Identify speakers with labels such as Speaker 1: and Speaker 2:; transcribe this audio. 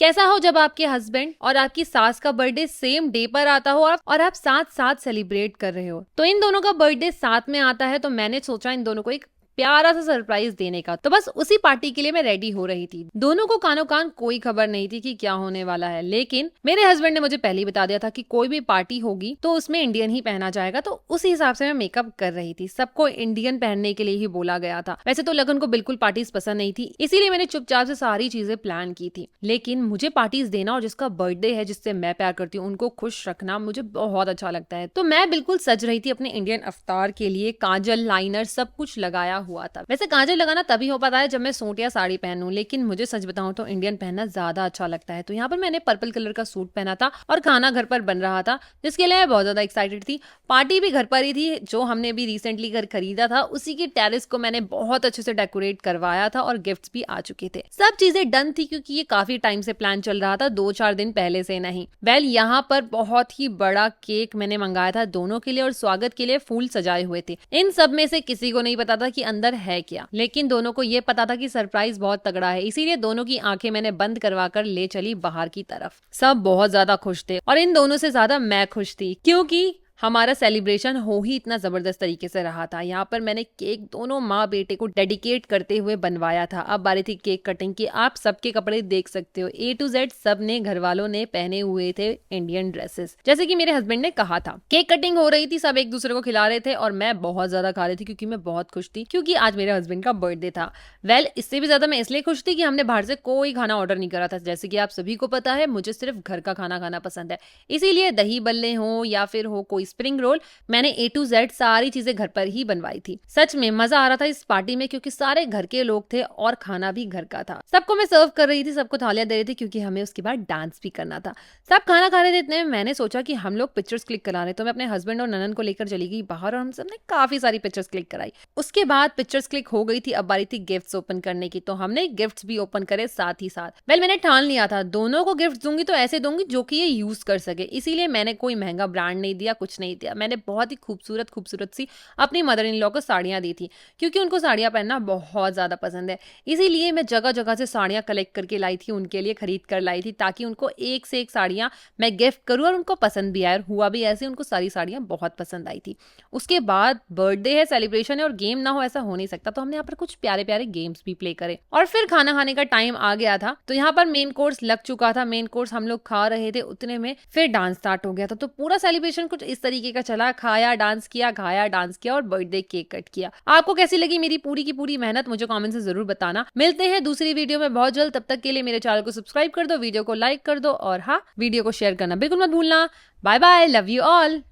Speaker 1: कैसा हो जब आपके हस्बैंड और आपकी सास का बर्थडे सेम डे पर आता हो और आप साथ साथ सेलिब्रेट कर रहे हो। तो इन दोनों का बर्थडे साथ में आता है, तो मैंने सोचा इन दोनों को एक प्यारा सा सरप्राइज देने का। तो बस उसी पार्टी के लिए मैं रेडी हो रही थी। दोनों को कानो कान कोई खबर नहीं थी कि क्या होने वाला है, लेकिन मेरे हस्बैंड ने मुझे पहले ही बता दिया था कि कोई भी पार्टी होगी तो उसमें इंडियन ही पहना जाएगा। तो उसी हिसाब से मैं मेकअप कर रही थी। सबको इंडियन पहनने के लिए ही बोला गया था। वैसे तो लगन को बिल्कुल पार्टीज पसंद नहीं थी, इसीलिए मैंने चुपचाप से सारी चीजें प्लान की थी। लेकिन मुझे पार्टीज देना और जिसका बर्थडे है, जिससे मैं प्यार करती हूँ, उनको खुश रखना मुझे बहुत अच्छा लगता है। तो मैं बिल्कुल सज रही थी अपने इंडियन अवतार के लिए। काजल, लाइनर सब कुछ लगाया हुआ था। वैसे काजल लगाना तभी हो पाता है जब मैं सूट या साड़ी पहनूं, लेकिन मुझे सच बताऊं तो इंडियन पहनना ज्यादा अच्छा लगता है। तो यहाँ पर मैंने पर्पल कलर का सूट पहना था और खाना घर पर बन रहा था, जिसके लिए मैं बहुत ज्यादा एक्साइटेड थी। पार्टी भी घर पर ही थी, जो हमने भी रिसेंटली घर खरीदा था। उसी की टेरेस को मैंने बहुत अच्छे से डेकोरेट करवाया था और गिफ्ट्स भी आ चुके थे। सब चीजें डन थी क्योंकि ये काफी टाइम से प्लान चल रहा था, 2-4 दिन पहले से नहीं। वेल, यहाँ पर बहुत ही बड़ा केक मैंने मंगाया था दोनों के लिए और स्वागत के लिए फूल सजाए हुए थे। इन सब में से किसी को नहीं पता था कि अंदर है क्या, लेकिन दोनों को ये पता था कि सरप्राइज बहुत तगड़ा है। इसीलिए दोनों की आंखें मैंने बंद करवाकर ले चली बाहर की तरफ। सब बहुत ज्यादा खुश थे और इन दोनों से ज्यादा मैं खुश थी, क्योंकि हमारा सेलिब्रेशन हो ही इतना जबरदस्त तरीके से रहा था। यहाँ पर मैंने केक दोनों माँ बेटे को डेडिकेट करते हुए बनवाया था। अब बारी थी केक कटिंग की। आप सबके कपड़े देख सकते हो, A to Z सब ने, घर वालों ने पहने हुए थे इंडियन ड्रेसेस, जैसे कि मेरे हस्बैंड ने कहा था। केक कटिंग हो रही थी, सब एक दूसरे को खिला रहे थे और मैं बहुत ज्यादा खा रही थी क्योंकि मैं बहुत खुश थी, क्योंकि आज मेरे हस्बैंड का बर्थडे था। वेल, इससे भी ज्यादा मैं इसलिए खुश थी कि हमने बाहर से कोई खाना ऑर्डर नहीं करा था। जैसे कि आप सभी को पता है, मुझे सिर्फ घर का खाना खाना पसंद है, इसीलिए दही बल्ले हो या फिर हो कोई स्प्रिंग रोल, मैंने A to Z सारी चीजें घर पर ही बनवाई थी। सच में मजा आ रहा था इस पार्टी में, क्योंकि सारे घर के लोग थे और खाना भी घर का था। सबको मैं सर्व कर रही थी, सबको थालियां दे रही थी, क्योंकि हमें उसके बाद डांस भी करना था। सब खाना खा रहे थे, इतने में मैंने सोचा कि हम लोग पिक्चर्स क्लिक करा रहे, तो मैं अपने हस्बैंड और ननन को लेकर चली गई बाहर और हम सबने काफी सारी पिक्चर्स क्लिक कराई। उसके बाद पिक्चर्स क्लिक हो गई थी, अब बारी थी गिफ्ट्स ओपन करने की। तो हमने गिफ्ट्स भी ओपन करे साथ ही साथ। वेल, मैंने ठान लिया था दोनों को गिफ्ट दूंगी तो ऐसे दूंगी जो कि ये यूज कर सके, इसीलिए मैंने कोई महंगा ब्रांड नहीं दिया, कुछ नहीं दिया। मैंने बहुत ही खूबसूरत सी अपनी मदर इन लॉ को साड़ियां दी थी, क्योंकि उनको साड़ियां पहनना बहुत ज्यादा पसंद है। इसीलिए मैं जगह जगह से साड़ियां कलेक्ट करके लाई थी, उनके लिए खरीद कर लाई थी, ताकि उनको एक से एक साड़ियां मैं गिफ्ट करूं और उनको पसंद भी आए। और हुआ भी ऐसे, उनको सारी साड़ियां बहुत पसंद आई थी। उसके बाद बर्थडे है, सेलिब्रेशन है और गेम ना हो ऐसा हो नहीं सकता, तो हमने यहाँ पर कुछ प्यारे प्यारे गेम्स भी प्ले करे और फिर खाना खाने का टाइम आ गया था। तो यहाँ पर मेन कोर्स लग चुका था, मेन कोर्स हम लोग खा रहे थे, उतने में फिर डांस स्टार्ट हो गया था। तो पूरा सेलिब्रेशन कुछ इस तरीके का चला, खाया डांस किया, खाया डांस किया और बर्थडे केक कट किया। आपको कैसी लगी मेरी पूरी की पूरी मेहनत, मुझे कमेंट से जरूर बताना। मिलते हैं दूसरी वीडियो में बहुत जल्द, तब तक के लिए मेरे चैनल को सब्सक्राइब कर दो, वीडियो को लाइक कर दो और हाँ, वीडियो को शेयर करना बिल्कुल मत भूलना। Bye bye, love you all.